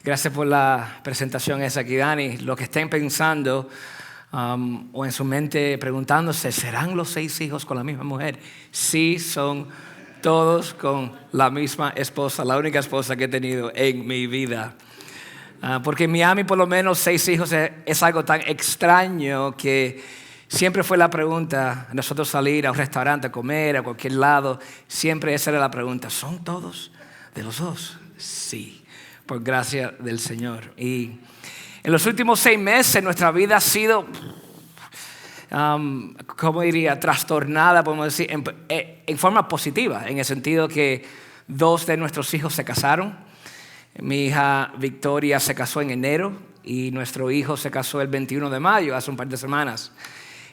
Gracias por la presentación esa aquí, Dani. Lo que estén pensando o en su mente preguntándose, ¿serán los 6 hijos con la misma mujer? Sí, son todos con la misma esposa, la única esposa que he tenido en mi vida. Porque en Miami por lo menos 6 hijos es algo tan extraño que siempre fue la pregunta, nosotros salir a un restaurante, a comer, a cualquier lado, siempre esa era la pregunta, ¿son todos de los 2? Sí, por gracia del Señor. Y en los últimos 6 meses nuestra vida ha sido, ¿cómo diría? Trastornada, podemos decir, en forma positiva, en el sentido que 2 de nuestros hijos se casaron. Mi hija Victoria se casó en enero y nuestro hijo se casó el 21 de mayo, hace un par de semanas.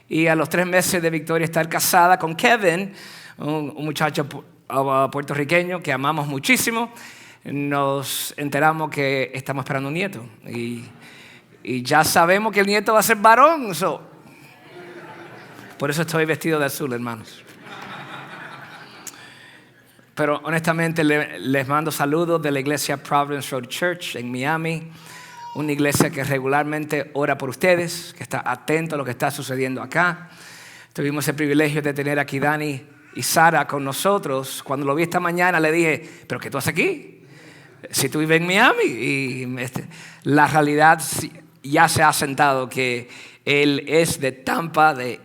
Y a los 3 meses de Victoria estar casada con Kevin, un muchacho puertorriqueño que amamos muchísimo, nos enteramos que estamos esperando un nieto. Y ya sabemos que el nieto va a ser varón. Por eso estoy vestido de azul, hermanos. Pero honestamente les mando saludos de la iglesia Providence Road Church en Miami. Una iglesia que regularmente ora por ustedes, que está atento a lo que está sucediendo acá. Tuvimos el privilegio de tener aquí Dani y Sara con nosotros. Cuando lo vi esta mañana le dije, ¿pero qué tú haces aquí? Si tú vives en Miami. Y la realidad ya se ha asentado que él es de Tampa, de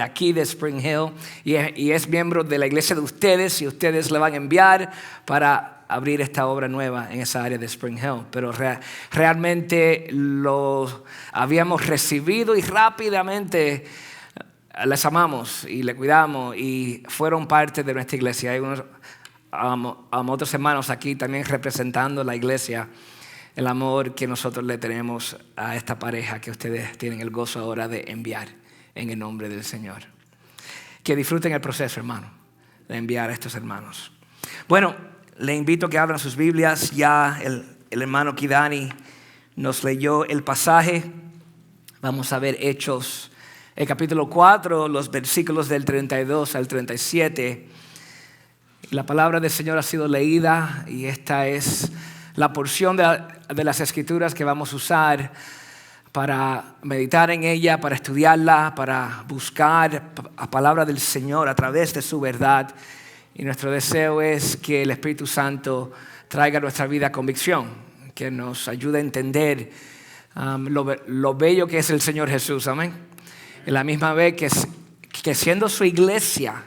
aquí de Spring Hill, y es miembro de la iglesia de ustedes, y ustedes le van a enviar para abrir esta obra nueva en esa área de Spring Hill. Pero realmente lo habíamos recibido y rápidamente les amamos y le cuidamos y fueron parte de nuestra iglesia. Hay unos otros hermanos aquí también representando la iglesia, el amor que nosotros le tenemos a esta pareja que ustedes tienen el gozo ahora de enviar en el nombre del Señor. Que disfruten el proceso, hermano, de enviar a estos hermanos. Bueno, le invito a que abran sus Biblias. Ya el hermano Kidani nos leyó el pasaje. Vamos a ver Hechos, el capítulo 4, los versículos del 32 al 37. La palabra del Señor ha sido leída y esta es la porción de las Escrituras que vamos a usar para meditar en ella, para estudiarla, para buscar la palabra del Señor a través de su verdad. Y nuestro deseo es que el Espíritu Santo traiga a nuestra vida convicción, que nos ayude a entender lo bello que es el Señor Jesús, amén. En la misma vez que siendo su iglesia,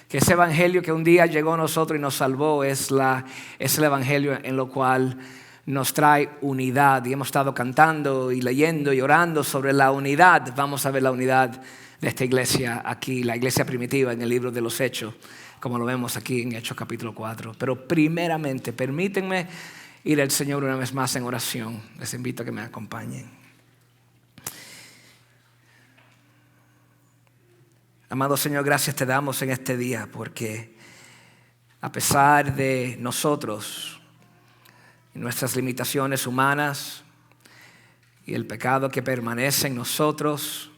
que ese evangelio que un día llegó a nosotros y nos salvó es el evangelio en lo cual nos trae unidad. Y hemos estado cantando y leyendo y orando sobre la unidad. Vamos a ver la unidad de esta iglesia aquí, la iglesia primitiva en el libro de los Hechos, como lo vemos aquí en Hechos capítulo 4. Pero primeramente, permítanme ir al Señor una vez más en oración. Les invito a que me acompañen. Amado Señor, gracias te damos en este día porque a pesar de nosotros y nuestras limitaciones humanas y el pecado que permanece en nosotros,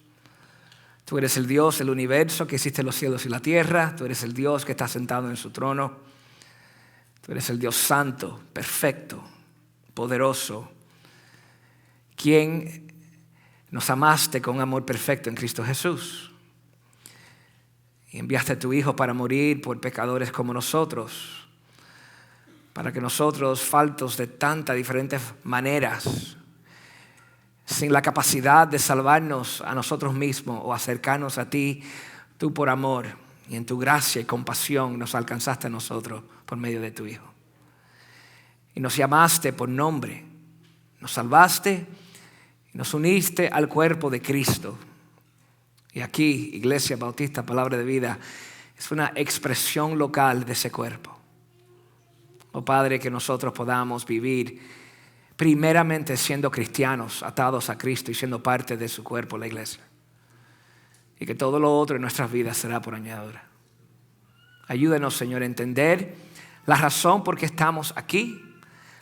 tú eres el Dios del universo que hiciste los cielos y la tierra. Tú eres el Dios que está sentado en su trono. Tú eres el Dios santo, perfecto, poderoso, quien nos amaste con un amor perfecto en Cristo Jesús. Y enviaste a tu Hijo para morir por pecadores como nosotros, para que nosotros, faltos de tantas diferentes maneras, sin la capacidad de salvarnos a nosotros mismos o acercarnos a ti, tú por amor y en tu gracia y compasión nos alcanzaste a nosotros por medio de tu Hijo. Y nos llamaste por nombre, nos salvaste y nos uniste al cuerpo de Cristo. Y aquí, Iglesia Bautista, Palabra de Vida, es una expresión local de ese cuerpo. Oh Padre, que nosotros podamos vivir primeramente siendo cristianos, atados a Cristo y siendo parte de su cuerpo, la iglesia. Y que todo lo otro en nuestras vidas será por añadidura. Ayúdenos, Señor, a entender la razón por qué estamos aquí,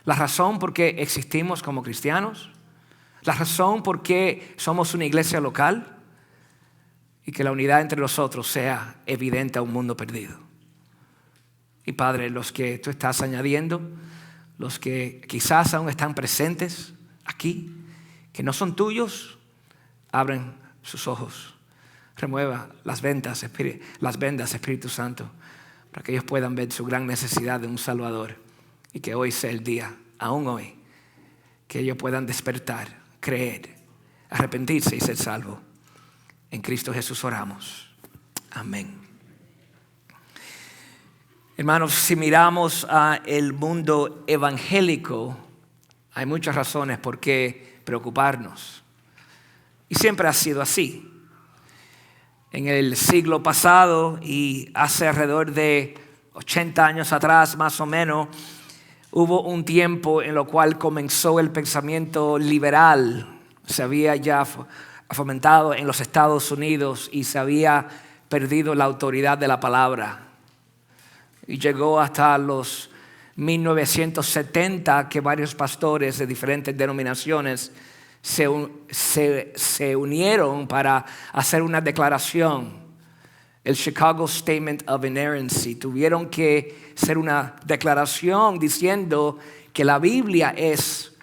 la razón por qué existimos como cristianos, la razón por qué somos una iglesia local. Y que la unidad entre nosotros sea evidente a un mundo perdido. Y Padre, los que tú estás añadiendo, los que quizás aún están presentes aquí, que no son tuyos, abren sus ojos. Remueva las vendas, Espíritu Santo, para que ellos puedan ver su gran necesidad de un Salvador y que hoy sea el día, aún hoy, que ellos puedan despertar, creer, arrepentirse y ser salvos. En Cristo Jesús oramos. Amén. Hermanos, si miramos al mundo evangélico, hay muchas razones por qué preocuparnos. Y siempre ha sido así. En el siglo pasado y hace alrededor de 80 años atrás, más o menos, hubo un tiempo en lo cual comenzó el pensamiento liberal. Se había ya fomentado en los Estados Unidos y se había perdido la autoridad de la palabra. Y llegó hasta los 1970 que varios pastores de diferentes denominaciones se unieron para hacer una declaración, el Chicago Statement of Inerrancy. Tuvieron que hacer una declaración diciendo que la Biblia es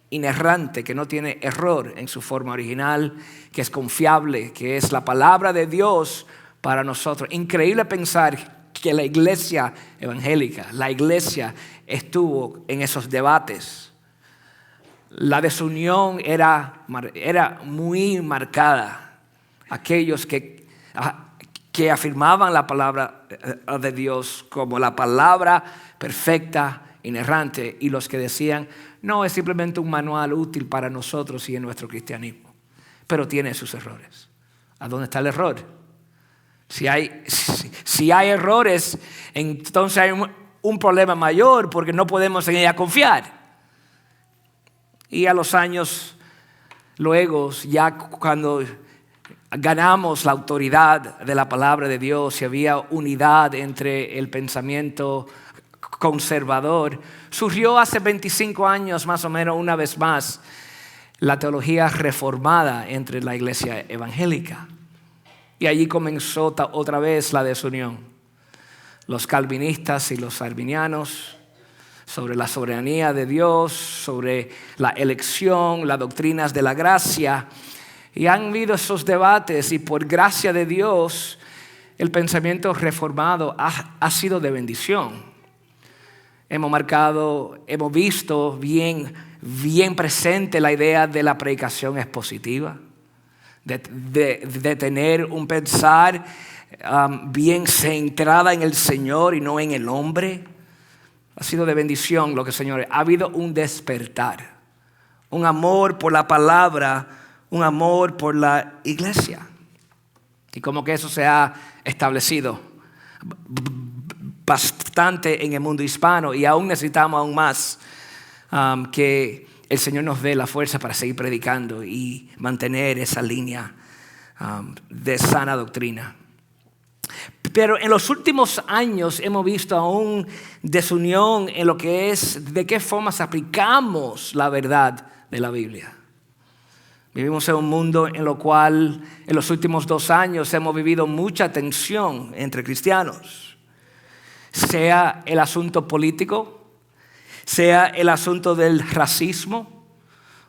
inerrante, que no tiene error en su forma original, que es confiable, que es la palabra de Dios para nosotros. Increíble pensar que la iglesia evangélica, la iglesia estuvo en esos debates. La desunión era muy marcada. Aquellos que afirmaban la palabra de Dios como la palabra perfecta, inerrante, y los que decían, no, es simplemente un manual útil para nosotros y en nuestro cristianismo, pero tiene sus errores. ¿A dónde está el error? Si hay errores, entonces hay un problema mayor porque no podemos en ella confiar. Y a los años luego, ya cuando ganamos la autoridad de la palabra de Dios y había unidad entre el pensamiento conservador, surgió hace 25 años más o menos una vez más la teología reformada entre la iglesia evangélica. Y allí comenzó otra vez la desunión. Los calvinistas y los arminianos sobre la soberanía de Dios, sobre la elección, las doctrinas de la gracia. Y han habido esos debates y por gracia de Dios el pensamiento reformado ha sido de bendición. Hemos visto bien presente la idea de la predicación expositiva, de tener un pensar bien centrada en el Señor y no en el hombre. Ha sido de bendición lo que, señores, ha habido un despertar, un amor por la palabra, un amor por la iglesia. Y como que eso se ha establecido bastante en el mundo hispano y aún necesitamos aún más que el Señor nos dé la fuerza para seguir predicando y mantener esa línea de sana doctrina. Pero en los últimos años hemos visto aún desunión en lo que es de qué formas aplicamos la verdad de la Biblia. Vivimos en un mundo en lo cual en los últimos 2 años hemos vivido mucha tensión entre cristianos. Sea el asunto político, sea el asunto del racismo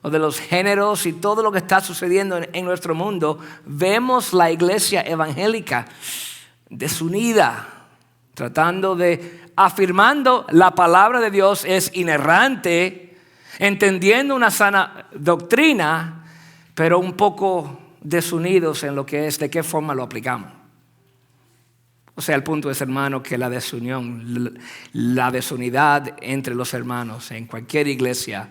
o de los géneros y todo lo que está sucediendo en nuestro mundo, vemos la iglesia evangélica desunida, afirmando la palabra de Dios es inerrante, entendiendo una sana doctrina, pero un poco desunidos en lo que es de qué forma lo aplicamos. O sea, el punto es, hermano, que la desunión, la desunidad entre los hermanos en cualquier iglesia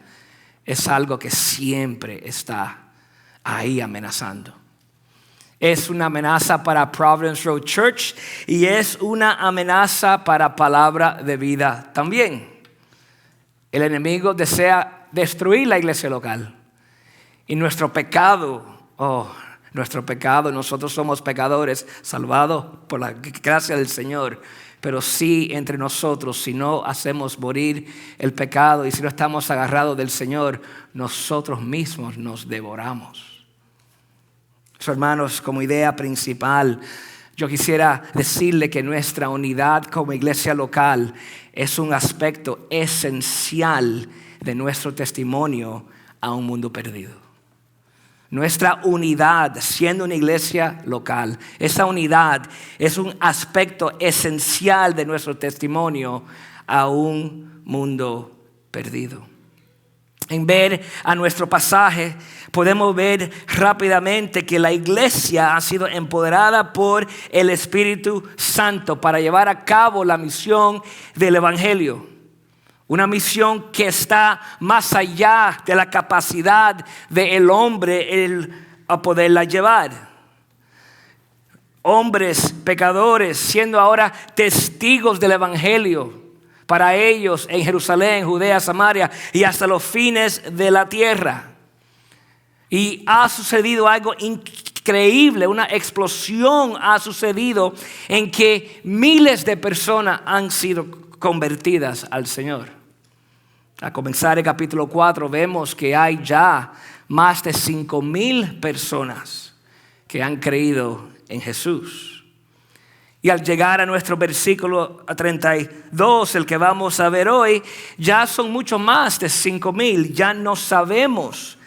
es algo que siempre está ahí amenazando. Es una amenaza para Providence Road Church y es una amenaza para Palabra de Vida también. El enemigo desea destruir la iglesia local. Y nuestro pecado, nosotros somos pecadores salvados por la gracia del Señor. Pero sí entre nosotros, si no hacemos morir el pecado y si no estamos agarrados del Señor, nosotros mismos nos devoramos. Hermanos, como idea principal, Yo quisiera decirle que nuestra unidad como iglesia local es un aspecto esencial de nuestro testimonio a un mundo perdido. Nuestra unidad, siendo una iglesia local, esa unidad es un aspecto esencial de nuestro testimonio a un mundo perdido. En ver a nuestro pasaje, podemos ver rápidamente que la iglesia ha sido empoderada por el Espíritu Santo para llevar a cabo la misión del Evangelio. Una misión que está más allá de la capacidad del hombre a poderla llevar. Hombres pecadores siendo ahora testigos del Evangelio para ellos en Jerusalén, Judea, Samaria y hasta los fines de la tierra. Y ha sucedido algo increíble, una explosión ha sucedido en que miles de personas han sido convertidas al Señor. A comenzar el capítulo 4 vemos que hay ya más de 5,000 personas que han creído en Jesús. Y al llegar a nuestro versículo 32, el que vamos a ver hoy, ya son mucho más de 5,000. Ya no sabemos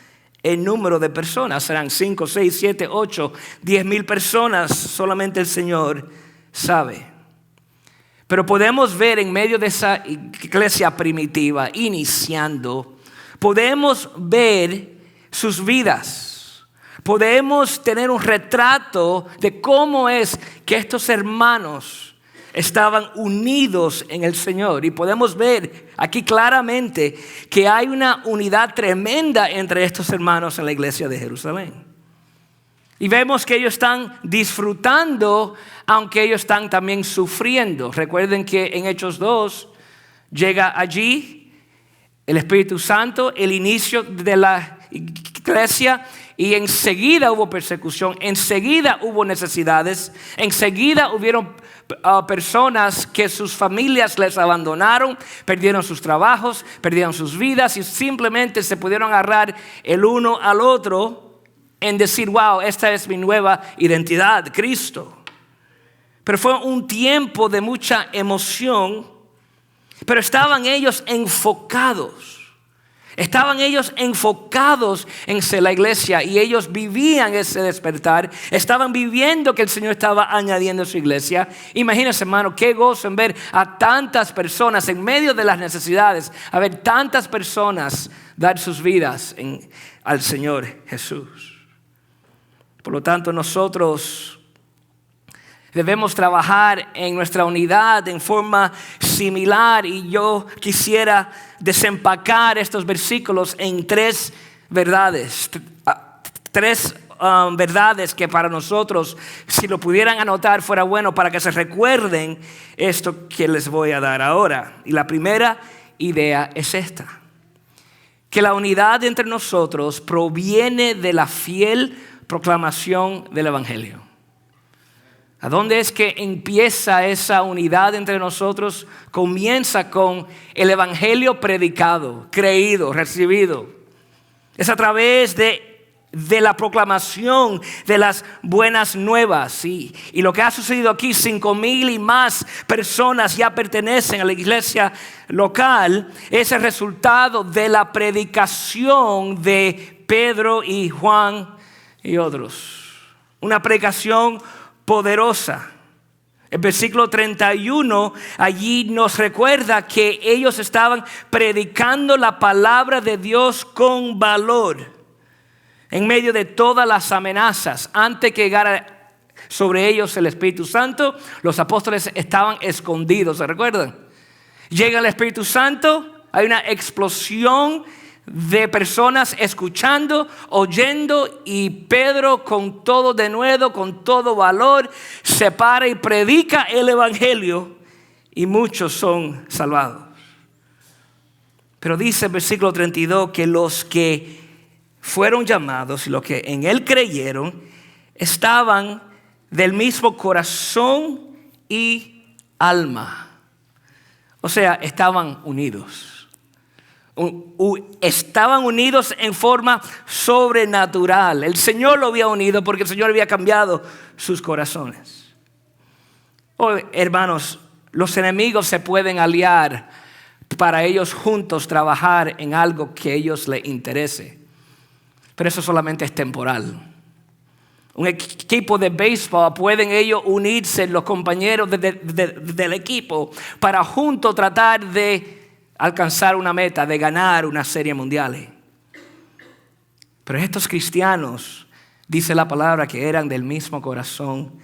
el número de personas. Serán 5, 6, 7, 8, 10,000 personas. Solamente el Señor sabe. Pero podemos ver en medio de esa iglesia primitiva, iniciando, podemos ver sus vidas. Podemos tener un retrato de cómo es que estos hermanos estaban unidos en el Señor. Y podemos ver aquí claramente que hay una unidad tremenda entre estos hermanos en la iglesia de Jerusalén. Y vemos que ellos están disfrutando, aunque ellos están también sufriendo. Recuerden que en Hechos 2 llega allí el Espíritu Santo, el inicio de la iglesia. Y enseguida hubo persecución, enseguida hubo necesidades, enseguida hubieron personas que sus familias les abandonaron, perdieron sus trabajos, perdieron sus vidas y simplemente se pudieron agarrar el uno al otro en decir, wow, esta es mi nueva identidad, Cristo. Pero fue un tiempo de mucha emoción, pero estaban ellos enfocados. Estaban ellos enfocados en ser la iglesia y ellos vivían ese despertar. Estaban viviendo que el Señor estaba añadiendo a su iglesia. Imagínense, hermano, qué gozo en ver a tantas personas en medio de las necesidades. A ver tantas personas dar sus vidas al Señor Jesús. Por lo tanto, nosotros debemos trabajar en nuestra unidad en forma similar y yo quisiera desempacar estos versículos en tres verdades. Tres verdades que para nosotros, si lo pudieran anotar, fuera bueno para que se recuerden esto que les voy a dar ahora. Y la primera idea es esta: que la unidad entre nosotros proviene de la fiel proclamación del Evangelio. ¿A dónde es que empieza esa unidad entre nosotros? Comienza con el Evangelio predicado, creído, recibido. Es a través de la proclamación de las buenas nuevas. Y lo que ha sucedido aquí, 5,000 y más personas ya pertenecen a la iglesia local, es el resultado de la predicación de Pedro y Juan y otros. Una predicación poderosa. El versículo 31 allí nos recuerda que ellos estaban predicando la palabra de Dios con valor en medio de todas las amenazas. Antes que llegara sobre ellos el Espíritu Santo, los apóstoles estaban escondidos, ¿se recuerdan? Llega el Espíritu Santo, hay una explosión de personas escuchando, oyendo, y Pedro con todo denuedo, con todo valor, se para y predica el Evangelio y muchos son salvados. Pero dice el versículo 32 que los que fueron llamados y los que en él creyeron estaban del mismo corazón y alma. O sea, estaban unidos. Estaban unidos en forma sobrenatural. El Señor lo había unido porque el Señor había cambiado sus corazones. Oh, hermanos, los enemigos se pueden aliar para ellos juntos trabajar en algo que a ellos les interese. Pero eso solamente es temporal. Un equipo de béisbol, pueden ellos unirse, los compañeros del equipo, para juntos tratar de alcanzar una meta, de ganar una serie mundial. Pero estos cristianos, dice la palabra, que eran del mismo corazón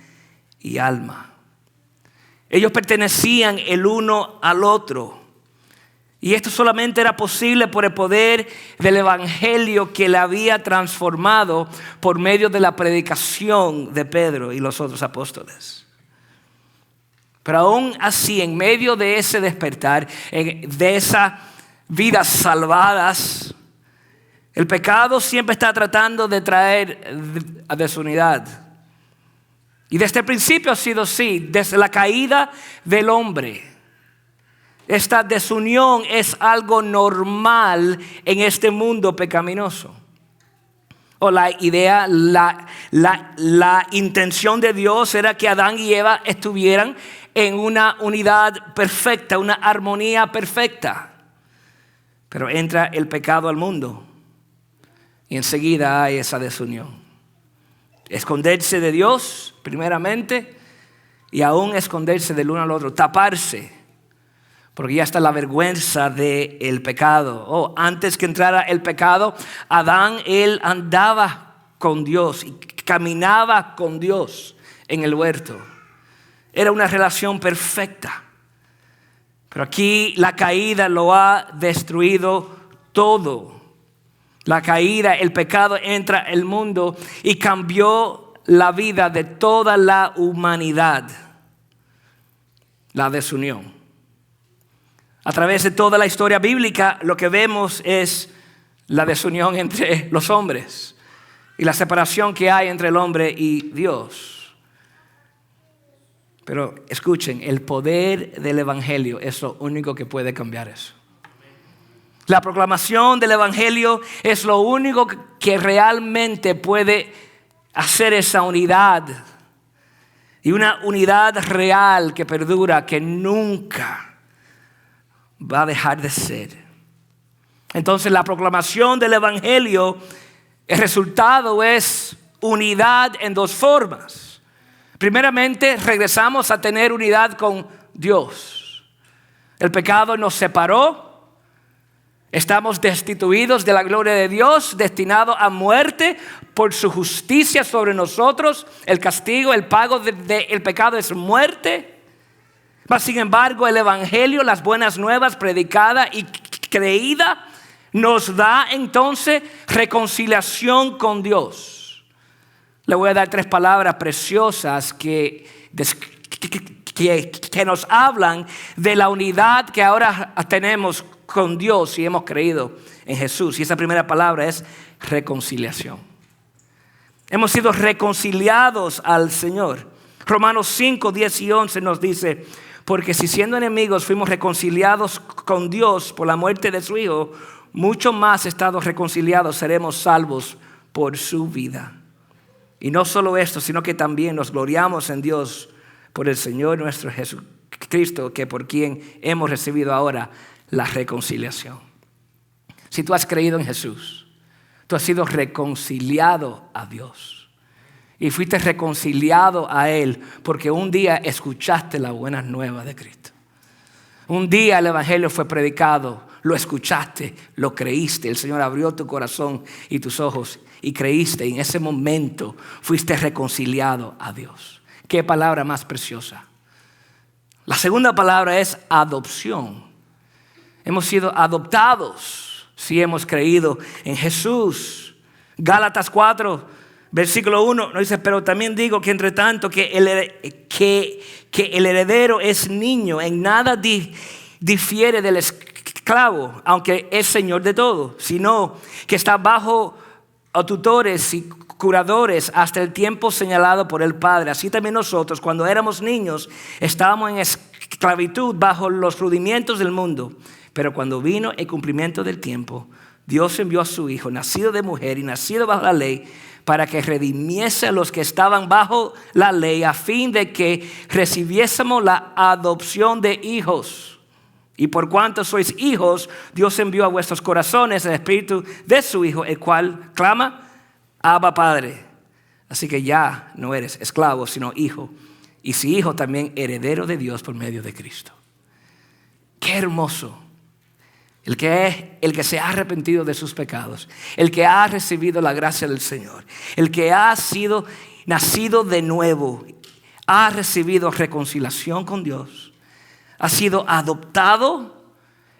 y alma. Ellos pertenecían el uno al otro. Y esto solamente era posible por el poder del evangelio que le había transformado por medio de la predicación de Pedro y los otros apóstoles. Pero aún así, en medio de ese despertar, de esas vidas salvadas, el pecado siempre está tratando de traer desunidad. Y desde el principio ha sido así, desde la caída del hombre. Esta desunión es algo normal en este mundo pecaminoso. O la idea, la intención de Dios era que Adán y Eva estuvieran en una unidad perfecta, una armonía perfecta. Pero entra el pecado al mundo y enseguida hay esa desunión. Esconderse de Dios primeramente y aún esconderse del uno al otro, taparse. Porque ya está la vergüenza del pecado. Antes que entrara el pecado, Adán, él andaba con Dios y caminaba con Dios en el huerto. Era una relación perfecta. Pero aquí la caída lo ha destruido todo. La caída, el pecado entra al mundo y cambió la vida de toda la humanidad. La desunión. A través de toda la historia bíblica, lo que vemos es la desunión entre los hombres y la separación que hay entre el hombre y Dios. Pero escuchen, el poder del evangelio es lo único que puede cambiar eso. La proclamación del evangelio es lo único que realmente puede hacer esa unidad. Y una unidad real que perdura, que nunca va a dejar de ser. Entonces la proclamación del evangelio, el resultado es unidad en dos formas. Primeramente, regresamos a tener unidad con Dios. El pecado nos separó. Estamos destituidos de la gloria de Dios, destinados a muerte por su justicia sobre nosotros. El castigo, el pago del pecado es muerte. Mas sin embargo, el evangelio, las buenas nuevas predicada y creída, nos da entonces reconciliación con Dios. Le voy a dar 3 palabras preciosas que nos hablan de la unidad que ahora tenemos con Dios y hemos creído en Jesús. Y esa primera palabra es reconciliación. Hemos sido reconciliados al Señor. Romanos 5, 10 y 11 nos dice: porque si siendo enemigos fuimos reconciliados con Dios por la muerte de su Hijo, mucho más estados reconciliados seremos salvos por su vida. Y no solo esto, sino que también nos gloriamos en Dios por el Señor nuestro Jesucristo, que por quien hemos recibido ahora la reconciliación. Si tú has creído en Jesús, tú has sido reconciliado a Dios. Y fuiste reconciliado a Él porque un día escuchaste las buenas nuevas de Cristo. Un día el evangelio fue predicado, lo escuchaste, lo creíste. El Señor abrió tu corazón y tus ojos y creíste. Y en ese momento fuiste reconciliado a Dios. Qué palabra más preciosa. La segunda palabra es adopción. Hemos sido adoptados si hemos creído en Jesús. Gálatas 4. Versículo 1 nos dice: pero también digo que entre tanto que el heredero es niño, en nada difiere del esclavo, aunque es señor de todo, sino que está bajo tutores y curadores hasta el tiempo señalado por el Padre. Así también nosotros, cuando éramos niños, estábamos en esclavitud bajo los rudimientos del mundo. Pero cuando vino el cumplimiento del tiempo, Dios envió a su Hijo, nacido de mujer y nacido bajo la ley, para que redimiese a los que estaban bajo la ley, a fin de que recibiésemos la adopción de hijos. Y por cuanto sois hijos, Dios envió a vuestros corazones el espíritu de su Hijo, el cual clama, Abba, Padre. Así que ya no eres esclavo, sino hijo. Y si hijo, también heredero de Dios por medio de Cristo. ¡Qué hermoso! El que se ha arrepentido de sus pecados, el que ha recibido la gracia del Señor, el que ha sido nacido de nuevo, ha recibido reconciliación con Dios, ha sido adoptado,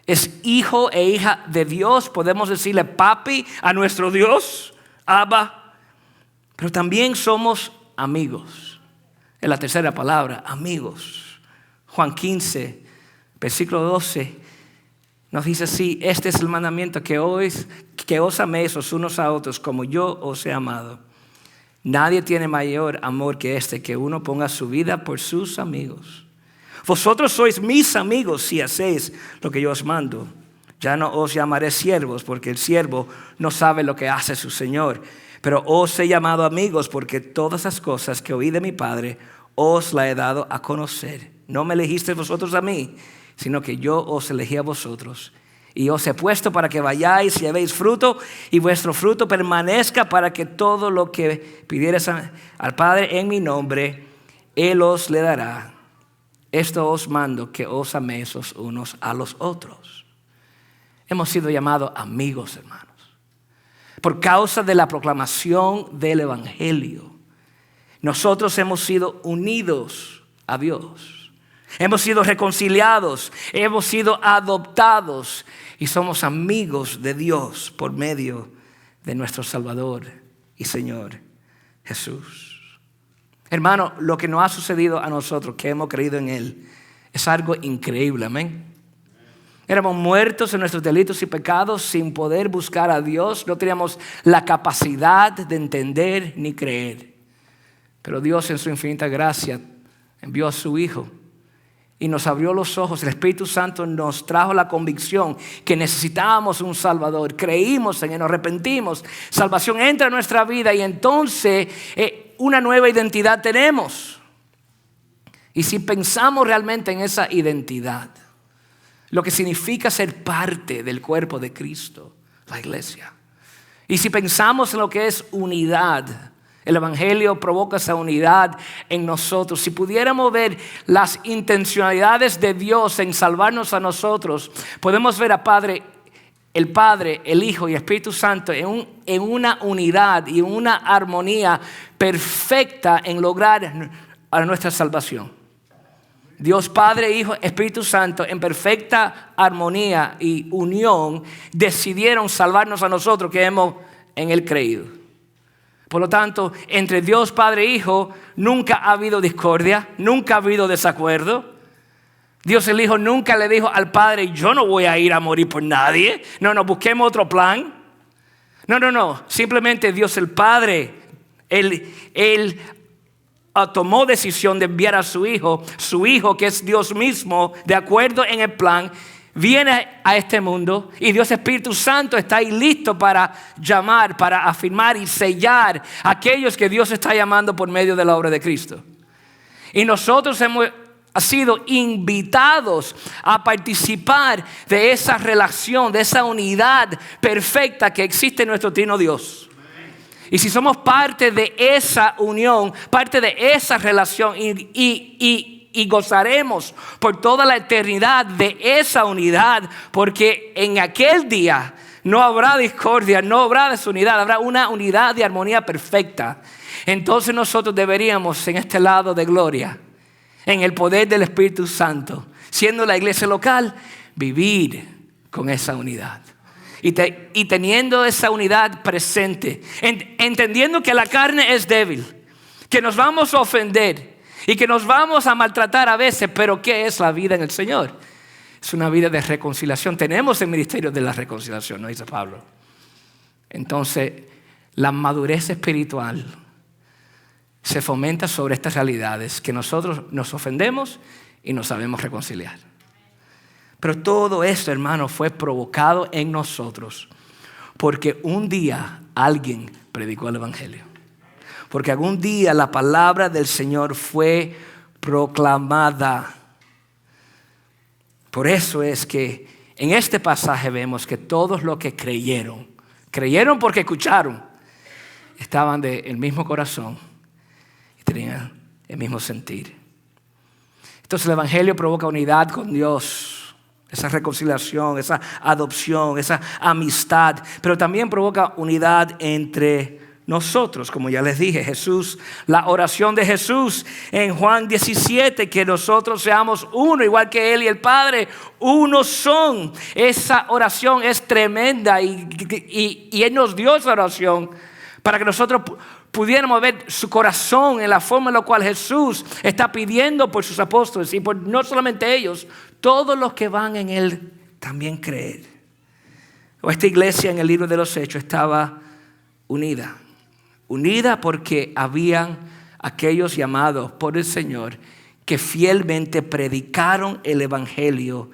es hijo e hija de Dios. Podemos decirle papi a nuestro Dios, Abba, pero también somos amigos. Es la tercera palabra, amigos. Juan 15, versículo 12. Nos dice así: este es el mandamiento, que os améis los unos a otros como yo os he amado. Nadie tiene mayor amor que este, que uno ponga su vida por sus amigos. Vosotros sois mis amigos si hacéis lo que yo os mando. Ya no os llamaré siervos, porque el siervo no sabe lo que hace su Señor. Pero os he llamado amigos, porque todas las cosas que oí de mi Padre os la he dado a conocer. No me elegisteis vosotros a mí, sino que yo os elegí a vosotros. Y os he puesto para que vayáis y llevéis fruto, y vuestro fruto permanezca, para que todo lo que pidiereis al Padre en mi nombre, Él os le dará. Esto os mando, que os améis los unos a los otros. Hemos sido llamados amigos, hermanos, por causa de la proclamación del Evangelio. Nosotros hemos sido unidos a Dios. Hemos sido reconciliados, hemos sido adoptados y somos amigos de Dios por medio de nuestro Salvador y Señor Jesús. Hermano, lo que nos ha sucedido a nosotros que hemos creído en Él es algo increíble, amén. Éramos muertos en nuestros delitos y pecados, sin poder buscar a Dios. No teníamos la capacidad de entender ni creer. Pero Dios, en su infinita gracia, envió a su Hijo y nos abrió los ojos. El Espíritu Santo nos trajo la convicción que necesitábamos un Salvador. Creímos en Él, nos arrepentimos. Salvación entra en nuestra vida y entonces una nueva identidad tenemos. Y si pensamos realmente en esa identidad, lo que significa ser parte del cuerpo de Cristo, la iglesia. Y si pensamos en lo que es unidad, el Evangelio provoca esa unidad en nosotros. Si pudiéramos ver las intencionalidades de Dios en salvarnos a nosotros, podemos ver a el Padre, el Hijo y el Espíritu Santo en una unidad y una armonía perfecta en lograr a nuestra salvación. Dios Padre, Hijo, Espíritu Santo, en perfecta armonía y unión, decidieron salvarnos a nosotros que hemos en Él creído. Por lo tanto, entre Dios Padre e Hijo nunca ha habido discordia, nunca ha habido desacuerdo. Dios el Hijo nunca le dijo al Padre: yo no voy a ir a morir por nadie. No, busquemos otro plan. No. Simplemente Dios el Padre, Él tomó decisión de enviar a su Hijo que es Dios mismo, de acuerdo en el plan. Viene a este mundo y Dios Espíritu Santo está ahí listo para llamar, para afirmar y sellar a aquellos que Dios está llamando por medio de la obra de Cristo. Y nosotros hemos sido invitados a participar de esa relación, de esa unidad perfecta que existe en nuestro Trino Dios. Y si somos parte de esa unión, parte de esa relación y gozaremos por toda la eternidad de esa unidad, porque en aquel día no habrá discordia, no habrá desunidad, habrá una unidad de armonía perfecta. Entonces nosotros deberíamos, en este lado de gloria, en el poder del Espíritu Santo, siendo la iglesia local, vivir con esa unidad. Y teniendo esa unidad presente, entendiendo que la carne es débil, que nos vamos a ofender y que nos vamos a maltratar a veces, pero ¿qué es la vida en el Señor? Es una vida de reconciliación. Tenemos el ministerio de la reconciliación, ¿no? Dice Pablo. Entonces, la madurez espiritual se fomenta sobre estas realidades, que nosotros nos ofendemos y nos sabemos reconciliar. Pero todo esto, hermano, fue provocado en nosotros porque un día alguien predicó el Evangelio. porque algún día la palabra del Señor fue proclamada. Por eso es que en este pasaje vemos que todos los que creyeron porque escucharon, estaban del mismo corazón y tenían el mismo sentir. Entonces el Evangelio provoca unidad con Dios, esa reconciliación, esa adopción, esa amistad, pero también provoca unidad entre nosotros, como ya les dije. Jesús, la oración de Jesús en Juan 17, que nosotros seamos uno, igual que Él y el Padre, uno son. Esa oración es tremenda y Él nos dio esa oración para que nosotros pudiéramos ver su corazón en la forma en la cual Jesús está pidiendo por sus apóstoles y por no solamente ellos, todos los que van en Él también creer. Esta iglesia en el libro de los Hechos estaba unida porque habían aquellos llamados por el Señor que fielmente predicaron el Evangelio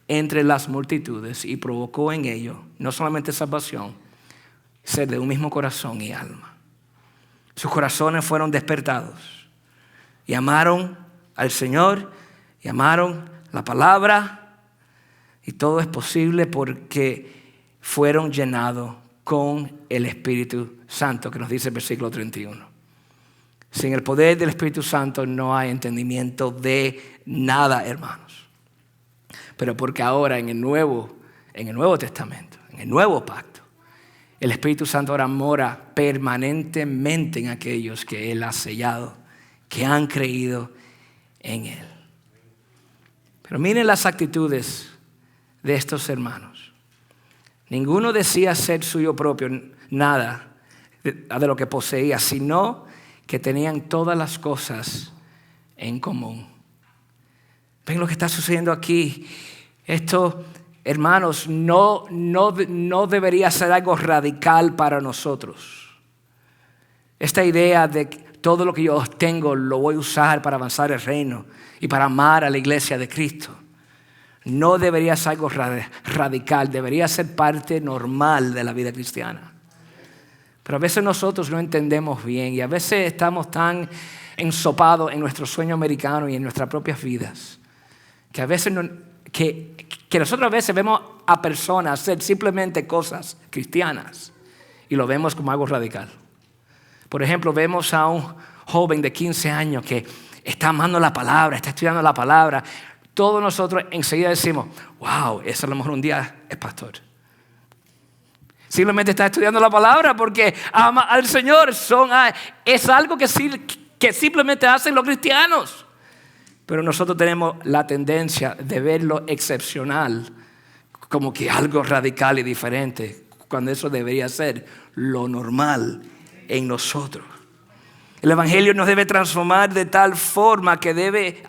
entre las multitudes y provocó en ellos no solamente salvación, ser de un mismo corazón y alma. Sus corazones fueron despertados y amaron al Señor y amaron la palabra, y todo es posible porque fueron llenados con el Espíritu Santo, que nos dice el versículo 31. Sin el poder del Espíritu Santo no hay entendimiento de nada, hermanos. Pero porque ahora en el Nuevo Testamento, en el Nuevo Pacto, el Espíritu Santo ahora mora permanentemente en aquellos que Él ha sellado, que han creído en Él. Pero miren las actitudes de estos hermanos. Ninguno decía ser suyo propio nada de lo que poseía, sino que tenían todas las cosas en común. ¿Ven lo que está sucediendo aquí? Esto, hermanos, no debería ser algo radical para nosotros. Esta idea de que todo lo que yo tengo lo voy a usar para avanzar el reino y para amar a la iglesia de Cristo, no debería ser algo radical, debería ser parte normal de la vida cristiana. Pero a veces nosotros no entendemos bien y a veces estamos tan ensopados en nuestro sueño americano y en nuestras propias vidas que a veces que nosotros a veces vemos a personas hacer simplemente cosas cristianas y lo vemos como algo radical. Por ejemplo, vemos a un joven de 15 años que está amando la palabra, está estudiando la palabra. Todos nosotros enseguida decimos, wow, ese a lo mejor un día es pastor. Simplemente está estudiando la palabra porque ama al Señor. Es algo que simplemente hacen los cristianos. Pero nosotros tenemos la tendencia de verlo excepcional, como que algo radical y diferente, cuando eso debería ser lo normal en nosotros. El Evangelio nos debe transformar de tal forma que debe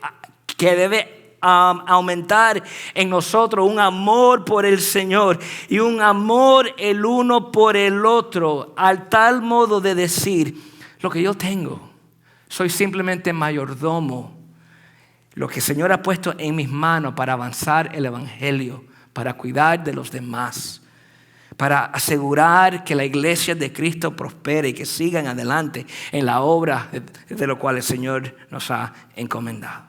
aumentar en nosotros un amor por el Señor y un amor el uno por el otro, al tal modo de decir, lo que yo tengo, soy simplemente mayordomo. Lo que el Señor ha puesto en mis manos para avanzar el Evangelio, para cuidar de los demás, para asegurar que la iglesia de Cristo prospere y que sigan adelante en la obra de lo cual el Señor nos ha encomendado.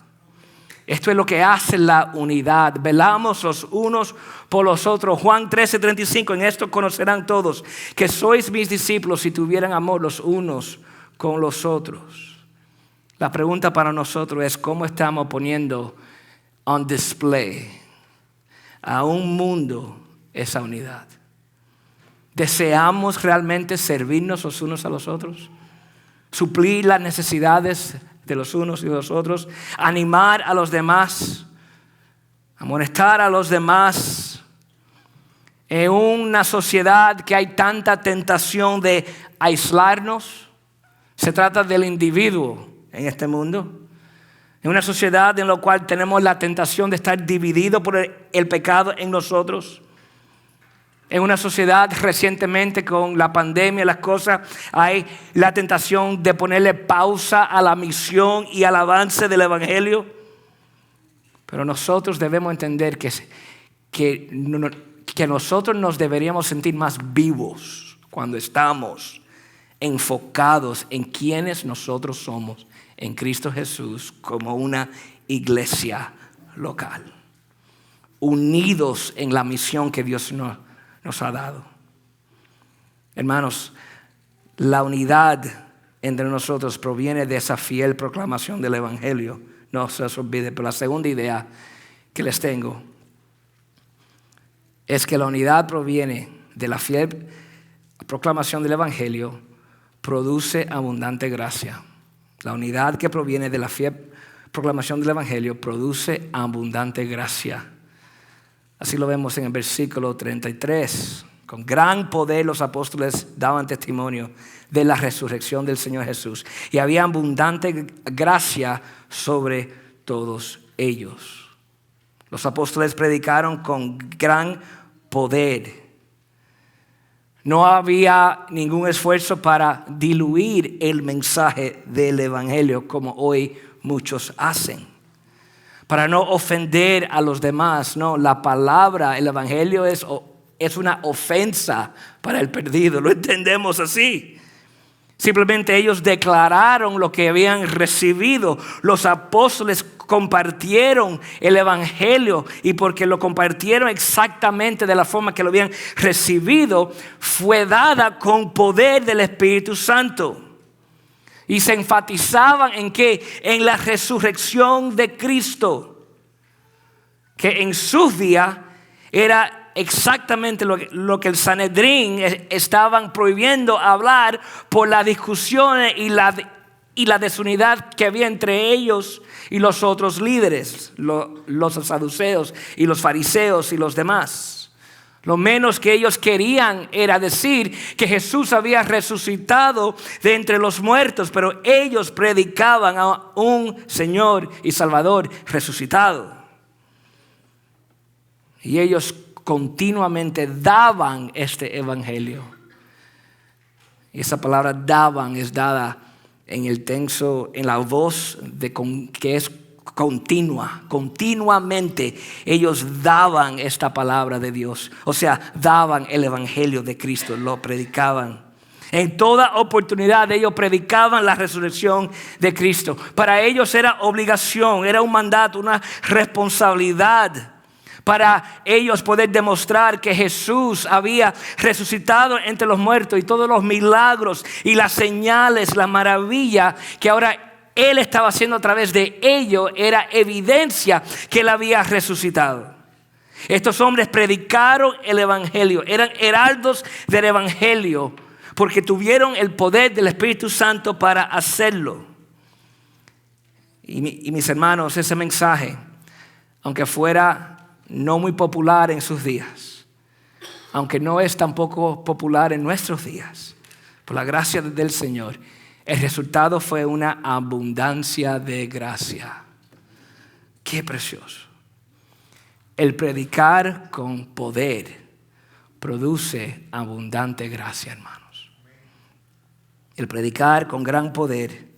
Esto es lo que hace la unidad. Velamos los unos por los otros. Juan 13:35, en esto conocerán todos que sois mis discípulos si tuvieran amor los unos con los otros. La pregunta para nosotros es cómo estamos poniendo on display a un mundo esa unidad. ¿Deseamos realmente servirnos los unos a los otros? ¿Suplir las necesidades de los unos y de los otros? ¿Animar a los demás? ¿Amonestar a los demás? En una sociedad que hay tanta tentación de aislarnos, se trata del individuo en este mundo. En una sociedad en la cual tenemos la tentación de estar divididos por el pecado en nosotros. En una sociedad recientemente con la pandemia, las cosas, hay la tentación de ponerle pausa a la misión y al avance del Evangelio. Pero nosotros debemos entender que nosotros nos deberíamos sentir más vivos cuando estamos enfocados en quienes nosotros somos en Cristo Jesús como una iglesia local, unidos en la misión que Dios nos ha dado. Hermanos, la unidad entre nosotros proviene de esa fiel proclamación del Evangelio. No se os olvide. Pero la segunda idea que les tengo es que la unidad proviene de la fiel proclamación del Evangelio, produce abundante gracia. La unidad que proviene de la fiel proclamación del Evangelio produce abundante gracia. Así lo vemos en el versículo 33. Con gran poder los apóstoles daban testimonio de la resurrección del Señor Jesús. Y había abundante gracia sobre todos ellos. Los apóstoles predicaron con gran poder. No había ningún esfuerzo para diluir el mensaje del Evangelio como hoy muchos hacen. Para no ofender a los demás. No, la palabra, el Evangelio es una ofensa para el perdido. Lo entendemos así. Simplemente ellos declararon lo que habían recibido. Los apóstoles compartieron el Evangelio, y porque lo compartieron exactamente de la forma que lo habían recibido, fue dada con poder del Espíritu Santo. Y se enfatizaban en ¿qué? En la resurrección de Cristo, que en sus días era exactamente lo que el Sanedrín estaban prohibiendo hablar por las discusiones y la desunidad que había entre ellos y los otros líderes, los saduceos y los fariseos y los demás. Lo menos que ellos querían era decir que Jesús había resucitado de entre los muertos, pero ellos predicaban a un Señor y Salvador resucitado. Y ellos continuamente daban este evangelio. Y esa palabra daban es dada en el texto, en la voz que es continua. Continuamente ellos daban esta palabra de Dios. O sea, daban el evangelio de Cristo, lo predicaban. En toda oportunidad ellos predicaban la resurrección de Cristo. Para ellos era obligación, era un mandato, una responsabilidad. Para ellos poder demostrar que Jesús había resucitado entre los muertos, y todos los milagros y las señales, la maravilla que ahora Él estaba haciendo a través de ellos era evidencia que Él había resucitado. Estos hombres predicaron el evangelio, eran heraldos del evangelio, porque tuvieron el poder del Espíritu Santo para hacerlo. Y mis hermanos, ese mensaje, aunque fuera no muy popular en sus días, aunque no es tampoco popular en nuestros días, por la gracia del Señor, el resultado fue una abundancia de gracia. Qué precioso. El predicar con poder produce abundante gracia, hermanos. El predicar con gran poder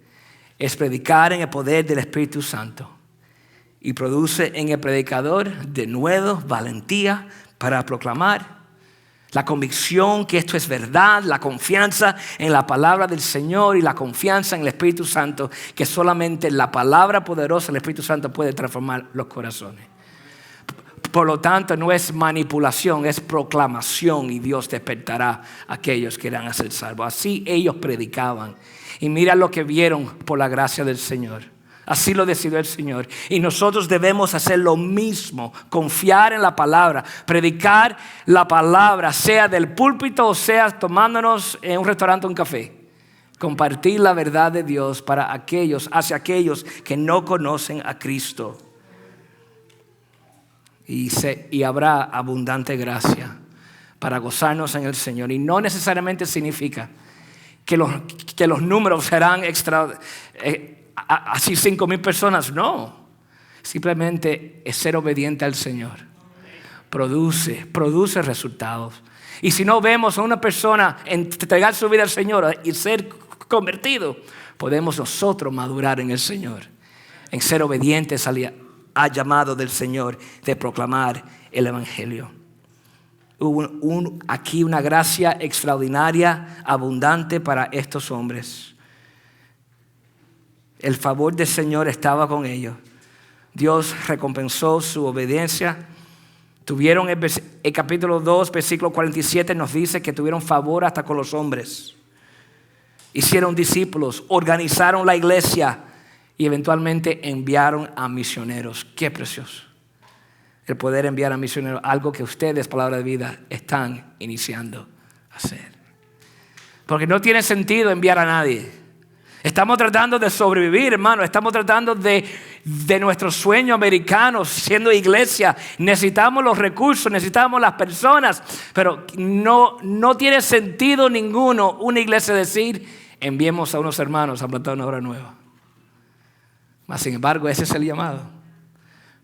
es predicar en el poder del Espíritu Santo, y produce en el predicador de nuevo valentía para proclamar la convicción que esto es verdad, la confianza en la palabra del Señor y la confianza en el Espíritu Santo, que solamente la palabra poderosa del Espíritu Santo puede transformar los corazones. Por lo tanto, no es manipulación, es proclamación, y Dios despertará a aquellos que irán a ser salvos. Así ellos predicaban, y mira lo que vieron por la gracia del Señor. Así lo decidió el Señor. Y nosotros debemos hacer lo mismo. Confiar en la palabra. Predicar la palabra, sea del púlpito o sea tomándonos en un restaurante o un café. Compartir la verdad de Dios hacia aquellos que no conocen a Cristo. Y habrá abundante gracia para gozarnos en el Señor. Y no necesariamente significa que los números serán así 5,000 personas, no. Simplemente es ser obediente al Señor. Produce resultados. Y si no vemos a una persona entregar su vida al Señor y ser convertido, podemos nosotros madurar en el Señor, en ser obedientes al llamado del Señor de proclamar el evangelio. hubo aquí una gracia extraordinaria, abundante para estos hombres. El favor del Señor estaba con ellos. Dios recompensó su obediencia. Tuvieron el capítulo 2, versículo 47 nos dice que tuvieron favor hasta con los hombres. Hicieron discípulos, organizaron la iglesia y eventualmente enviaron a misioneros. Qué precioso. El poder enviar a misioneros, algo que ustedes, Palabra de Vida, están iniciando a hacer. Porque no tiene sentido enviar a nadie. Estamos tratando de sobrevivir, hermano. Estamos tratando de nuestro sueño americano, siendo iglesia. Necesitamos los recursos, necesitamos las personas. Pero no tiene sentido ninguno una iglesia decir, enviemos a unos hermanos a plantar una obra nueva. Mas, sin embargo, ese es el llamado.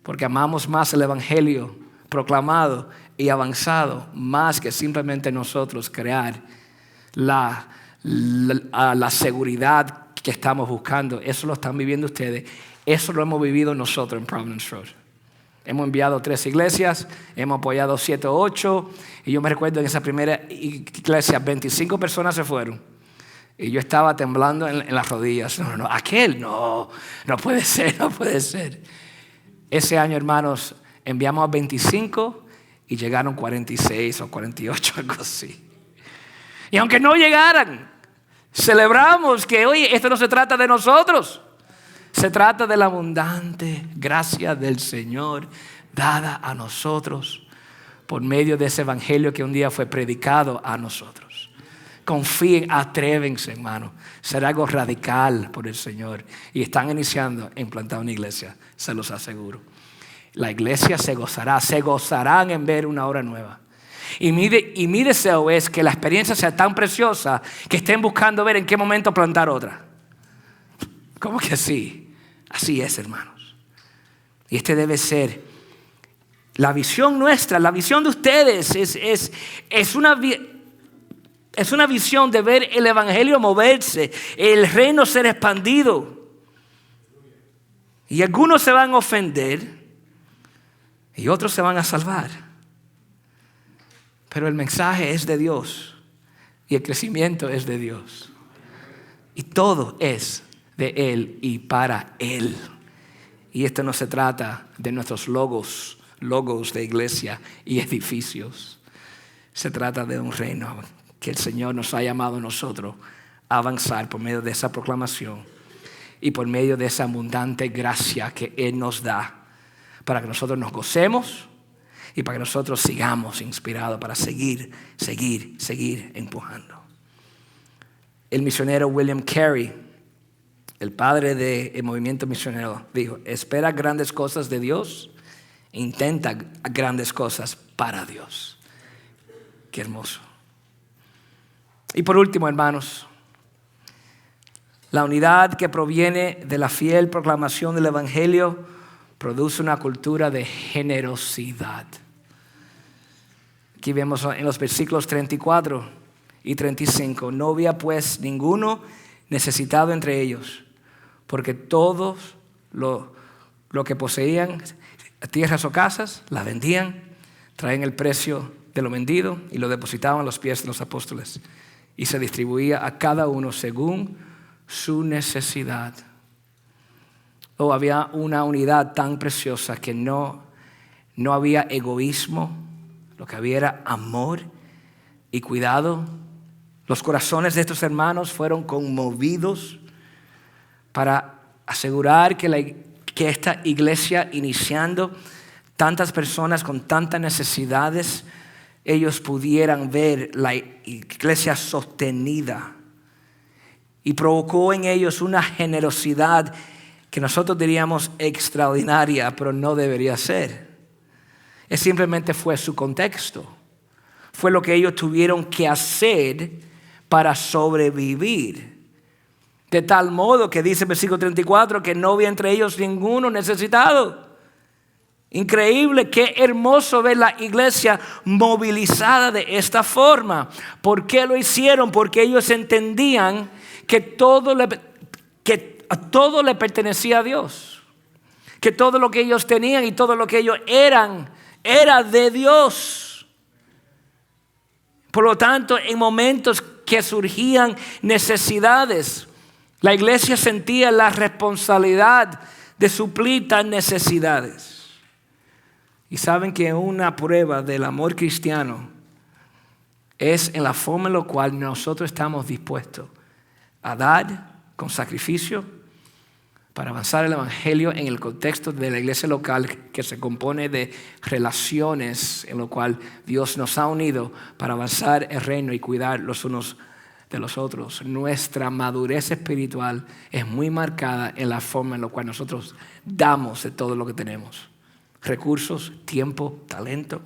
Porque amamos más el evangelio proclamado y avanzado, más que simplemente nosotros crear la seguridad que estamos buscando. Eso lo están viviendo ustedes. Eso lo hemos vivido nosotros en Providence Road. Hemos enviado 3 iglesias, hemos apoyado 7 o 8. Y yo me recuerdo en esa primera iglesia, 25 personas se fueron. Y yo estaba temblando en las rodillas. No puede ser. Ese año, hermanos, enviamos a 25 y llegaron 46 o 48, algo así. Y aunque no llegaran, celebramos que, oye, esto no se trata de nosotros. Se trata de la abundante gracia del Señor dada a nosotros por medio de ese evangelio que un día fue predicado a nosotros. Confíen, atrévense, hermano. Será algo radical por el Señor. Y están iniciando en plantar una iglesia, se los aseguro. La iglesia se gozarán en ver una obra nueva. Y mi deseo es que la experiencia sea tan preciosa que estén buscando ver en qué momento plantar otra. ¿Cómo que así? Así es, hermanos. Y este debe ser la visión nuestra, la visión de ustedes. Es una visión de ver el evangelio moverse, el reino ser expandido. Y algunos se van a ofender y otros se van a salvar. Pero el mensaje es de Dios y el crecimiento es de Dios. Y todo es de Él y para Él. Y esto no se trata de nuestros logos de iglesia y edificios. Se trata de un reino que el Señor nos ha llamado a nosotros a avanzar por medio de esa proclamación y por medio de esa abundante gracia que Él nos da para que nosotros nos gocemos y para que nosotros sigamos inspirados para seguir empujando. El misionero William Carey, el padre del movimiento misionero, dijo: espera grandes cosas de Dios, intenta grandes cosas para Dios. Qué hermoso. Y por último, hermanos, la unidad que proviene de la fiel proclamación del evangelio produce una cultura de generosidad. Aquí vemos en los versículos 34 y 35. No había pues ninguno necesitado entre ellos, porque todos lo que poseían, tierras o casas, las vendían, traían el precio de lo vendido y lo depositaban a los pies de los apóstoles. Y se distribuía a cada uno según su necesidad. Había una unidad tan preciosa que no había egoísmo, lo que había era amor y cuidado. Los corazones de estos hermanos fueron conmovidos para asegurar que esta iglesia, iniciando tantas personas con tantas necesidades, ellos pudieran ver la iglesia sostenida. Y provocó en ellos una generosidad que nosotros diríamos extraordinaria, pero no debería ser. Simplemente fue su contexto. Fue lo que ellos tuvieron que hacer para sobrevivir. De tal modo que dice el versículo 34 que no había entre ellos ninguno necesitado. Increíble, qué hermoso ver la iglesia movilizada de esta forma. ¿Por qué lo hicieron? Porque ellos entendían que a todo le pertenecía a Dios. Que todo lo que ellos tenían y todo lo que ellos eran, era de Dios. Por lo tanto, en momentos que surgían necesidades, la iglesia sentía la responsabilidad de suplir tal necesidades. Y saben que una prueba del amor cristiano es en la forma en la cual nosotros estamos dispuestos a dar con sacrificio para avanzar el evangelio en el contexto de la iglesia local, que se compone de relaciones en lo cual Dios nos ha unido para avanzar el reino y cuidar los unos de los otros. Nuestra madurez espiritual es muy marcada en la forma en la cual nosotros damos de todo lo que tenemos: recursos, tiempo, talento.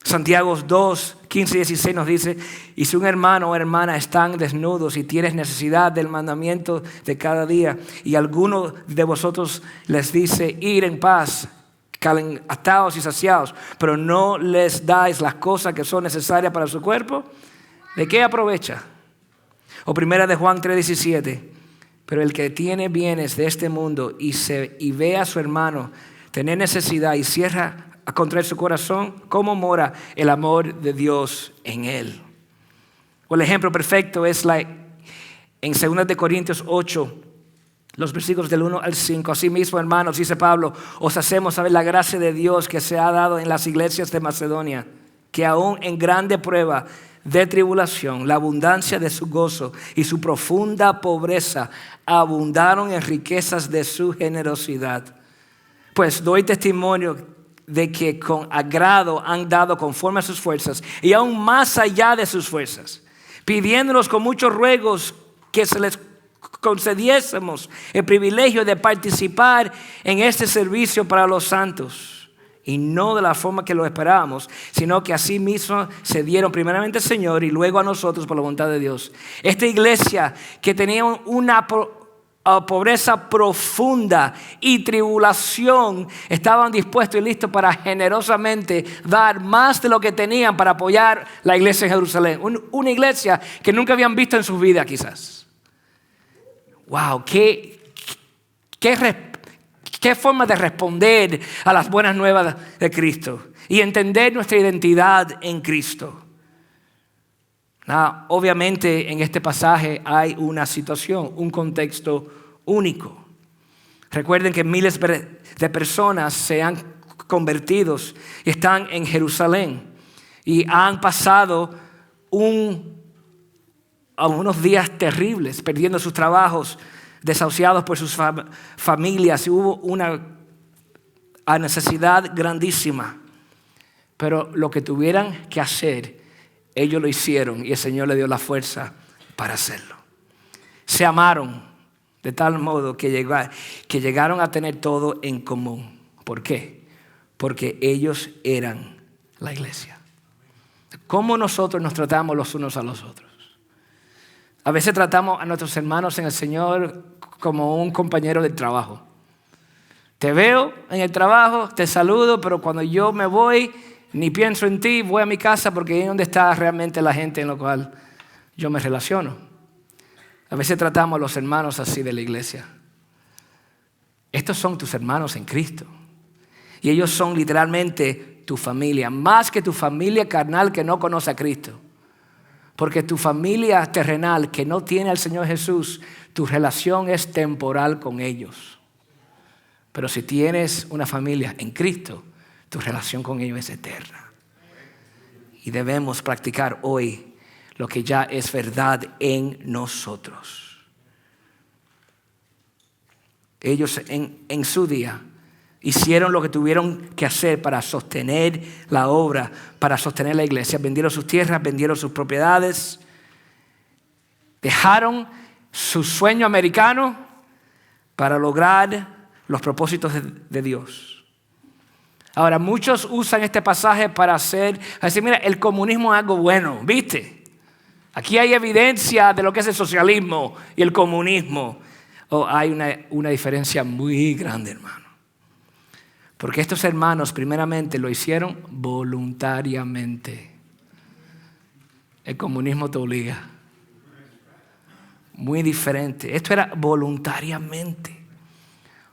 Santiago 2, 15 y 16 nos dice: y si un hermano o hermana están desnudos y tienes necesidad del mandamiento de cada día, y alguno de vosotros les dice: ir en paz, atados y saciados, pero no les dais las cosas que son necesarias para su cuerpo, ¿de qué aprovecha? O primera de Juan 3, 17: pero el que tiene bienes de este mundo y ve a su hermano tener necesidad y cierra a contraer su corazón, ¿cómo mora el amor de Dios en él? O el ejemplo perfecto es en 2 de Corintios 8, los versículos del 1 al 5. Asimismo, hermanos, dice Pablo, os hacemos saber la gracia de Dios que se ha dado en las iglesias de Macedonia, que aún en grande prueba de tribulación, la abundancia de su gozo y su profunda pobreza abundaron en riquezas de su generosidad. Pues doy testimonio de que con agrado han dado conforme a sus fuerzas y aún más allá de sus fuerzas, pidiéndonos con muchos ruegos que se les concediésemos el privilegio de participar en este servicio para los santos, y no de la forma que lo esperábamos, sino que así mismo se dieron primeramente al Señor y luego a nosotros por la voluntad de Dios. Esta iglesia que tenía una pobreza profunda y tribulación, estaban dispuestos y listos para generosamente dar más de lo que tenían para apoyar la iglesia en Jerusalén. Una iglesia que nunca habían visto en sus vidas quizás. Wow, qué forma de responder a las buenas nuevas de Cristo y entender nuestra identidad en Cristo. Obviamente en este pasaje hay una situación, un contexto único. Recuerden que miles de personas se han convertido y están en Jerusalén y han pasado unos días terribles, perdiendo sus trabajos, desahuciados por sus familias, y hubo una necesidad grandísima. Pero lo que tuvieran que hacer, ellos lo hicieron y el Señor le dio la fuerza para hacerlo. Se amaron de tal modo que llegaron a tener todo en común. ¿Por qué? Porque ellos eran la iglesia. ¿Cómo nosotros nos tratamos los unos a los otros? A veces tratamos a nuestros hermanos en el Señor como un compañero del trabajo. Te veo en el trabajo, te saludo, pero cuando yo me voy, ni pienso en ti, voy a mi casa porque ahí es donde está realmente la gente en la cual yo me relaciono. A veces tratamos a los hermanos así de la iglesia. Estos son tus hermanos en Cristo. Y ellos son literalmente tu familia, más que tu familia carnal que no conoce a Cristo. Porque tu familia terrenal que no tiene al Señor Jesús, tu relación es temporal con ellos. Pero si tienes una familia en Cristo, tu relación con ellos es eterna. Y debemos practicar hoy lo que ya es verdad en nosotros. Ellos en su día hicieron lo que tuvieron que hacer para sostener la obra, para sostener la iglesia. Vendieron sus tierras, vendieron sus propiedades, dejaron su sueño americano para lograr los propósitos de Dios. Ahora, muchos usan este pasaje para decir, mira, el comunismo es algo bueno, ¿viste? Aquí hay evidencia de lo que es el socialismo y el comunismo. Hay una diferencia muy grande, hermano. Porque estos hermanos primeramente lo hicieron voluntariamente. El comunismo te obliga. Muy diferente. Esto era voluntariamente.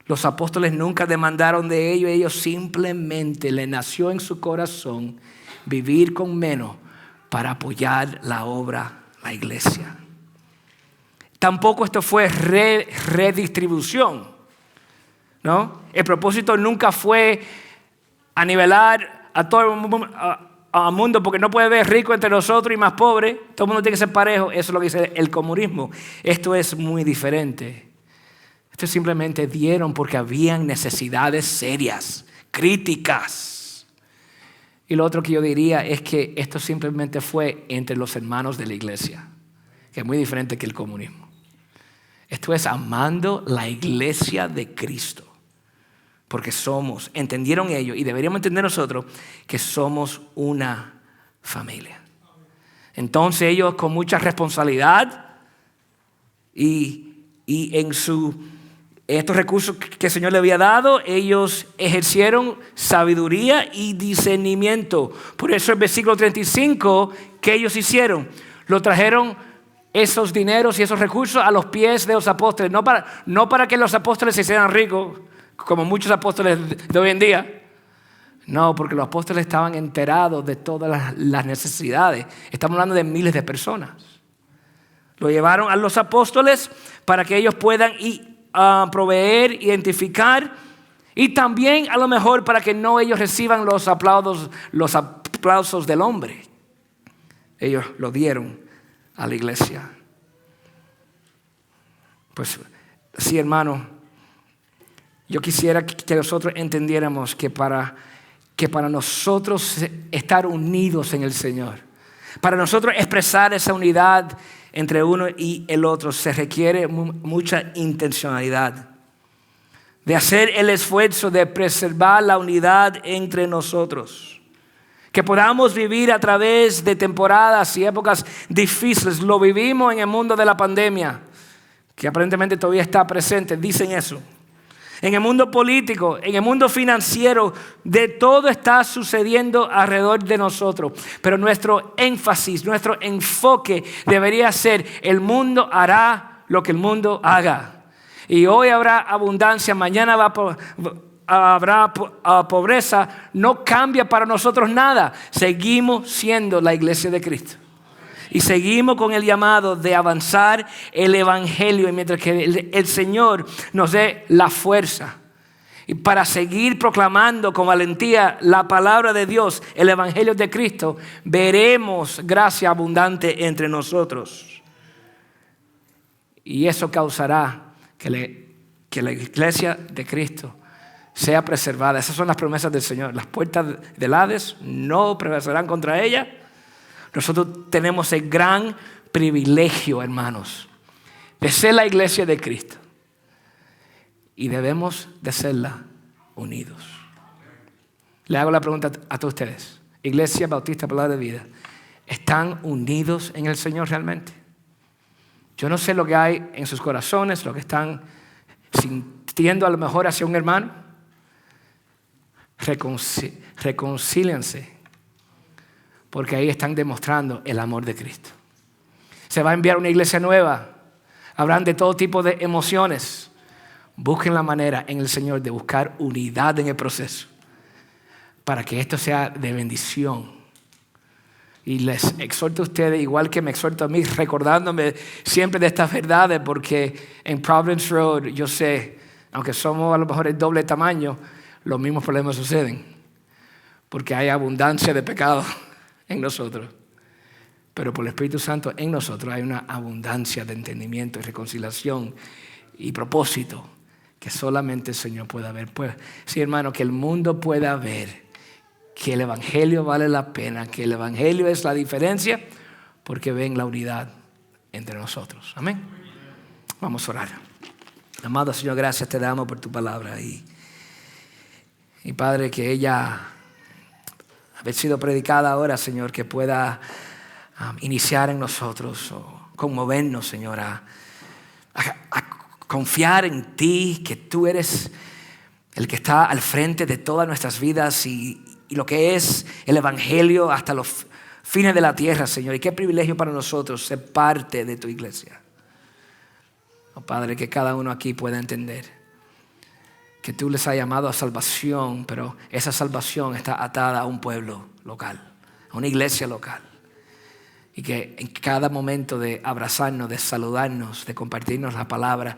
Los apóstoles nunca demandaron de ellos simplemente le nació en su corazón vivir con menos para apoyar la obra, la iglesia. Tampoco esto fue redistribución, ¿no? El propósito nunca fue a nivelar a todo el mundo, porque no puede haber rico entre nosotros y más pobre. Todo el mundo tiene que ser parejo. Eso es lo que dice el comunismo. Esto es muy diferente. Esto simplemente dieron porque habían necesidades serias, críticas. Y lo otro que yo diría es que esto simplemente fue entre los hermanos de la iglesia, que es muy diferente que el comunismo. Esto es amando la iglesia de Cristo. Porque entendieron ellos y deberíamos entender nosotros que somos una familia. Entonces ellos con mucha responsabilidad y en estos recursos que el Señor le había dado, ellos ejercieron sabiduría y discernimiento. Por eso el versículo 35, ¿qué ellos hicieron? Lo trajeron esos dineros y esos recursos a los pies de los apóstoles. No para que los apóstoles se hicieran ricos, como muchos apóstoles de hoy en día. No, porque los apóstoles estaban enterados de todas las necesidades. Estamos hablando de miles de personas. Lo llevaron a los apóstoles para que ellos puedan proveer, identificar, y también a lo mejor para que no ellos reciban los aplausos del hombre. Ellos lo dieron a la iglesia. Pues sí, hermano, yo quisiera que nosotros entendiéramos que para nosotros estar unidos en el Señor, para nosotros expresar esa unidad entre uno y el otro, se requiere mucha intencionalidad, de hacer el esfuerzo de preservar la unidad entre nosotros. Que podamos vivir a través de temporadas y épocas difíciles. Lo vivimos en el mundo de la pandemia, que aparentemente todavía está presente, dicen eso. En el mundo político, en el mundo financiero, de todo está sucediendo alrededor de nosotros. Pero nuestro énfasis, nuestro enfoque debería ser: el mundo hará lo que el mundo haga. Y hoy habrá abundancia, mañana habrá pobreza. No cambia para nosotros nada. Seguimos siendo la iglesia de Cristo. Y seguimos con el llamado de avanzar el evangelio, y mientras que el Señor nos dé la fuerza y para seguir proclamando con valentía la palabra de Dios, el evangelio de Cristo, veremos gracia abundante entre nosotros. Y eso causará que la iglesia de Cristo sea preservada. Esas son las promesas del Señor. Las puertas del Hades no prevalecerán contra ella. Nosotros tenemos el gran privilegio, hermanos, de ser la iglesia de Cristo. Y debemos de serla unidos. Le hago la pregunta a todos ustedes. Iglesia Bautista Palabra de Vida, ¿están unidos en el Señor realmente? Yo no sé lo que hay en sus corazones, lo que están sintiendo a lo mejor hacia un hermano. Reconcíliense. Porque ahí están demostrando el amor de Cristo. Se va a enviar una iglesia nueva. Habrán de todo tipo de emociones. Busquen la manera en el Señor de buscar unidad en el proceso, para que esto sea de bendición. Y les exhorto a ustedes, igual que me exhorto a mí, recordándome siempre de estas verdades, porque en Providence Road, yo sé, aunque somos a lo mejor el doble tamaño, los mismos problemas suceden. Porque hay abundancia de pecado en nosotros, pero por el Espíritu Santo en nosotros hay una abundancia de entendimiento y reconciliación y propósito que solamente el Señor pueda ver. Pues sí, hermano, que el mundo pueda ver que el evangelio vale la pena, que el evangelio es la diferencia, porque ven la unidad entre nosotros. Amén. Vamos a orar. Amado Señor, gracias te damos por tu palabra y Padre, que ella haber sido predicada ahora, Señor, que pueda iniciar en nosotros o conmovernos, Señor, a confiar en ti, que tú eres el que está al frente de todas nuestras vidas y lo que es el evangelio hasta los fines de la tierra, Señor. Y qué privilegio para nosotros ser parte de tu iglesia. Oh, Padre, que cada uno aquí pueda entender que tú les has llamado a salvación, pero esa salvación está atada a un pueblo local, a una iglesia local. Y que en cada momento de abrazarnos, de saludarnos, de compartirnos la palabra,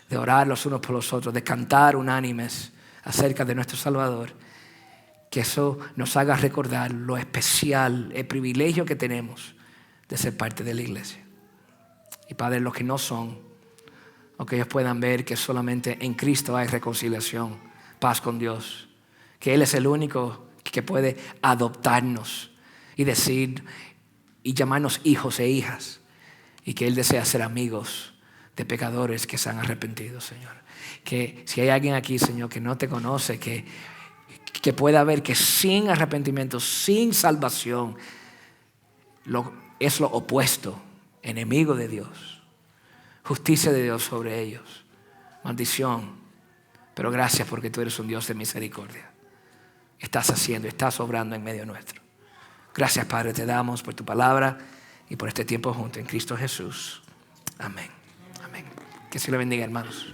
de orar los unos por los otros, de cantar unánimes acerca de nuestro Salvador, que eso nos haga recordar lo especial, el privilegio que tenemos de ser parte de la iglesia. Y Padre, los que no son, o que ellos puedan ver que solamente en Cristo hay reconciliación, paz con Dios, que Él es el único que puede adoptarnos y decir y llamarnos hijos e hijas, y que Él desea ser amigos de pecadores que se han arrepentido, Señor. Que si hay alguien aquí, Señor, que no te conoce, que pueda ver que sin arrepentimiento, sin salvación, es lo opuesto, enemigo de Dios, justicia de Dios sobre ellos, maldición. Pero gracias porque tú eres un Dios de misericordia. Estás haciendo, estás obrando en medio nuestro. Gracias, Padre, te damos por tu palabra y por este tiempo junto en Cristo Jesús. Amén. Amén. Que se le bendiga, hermanos.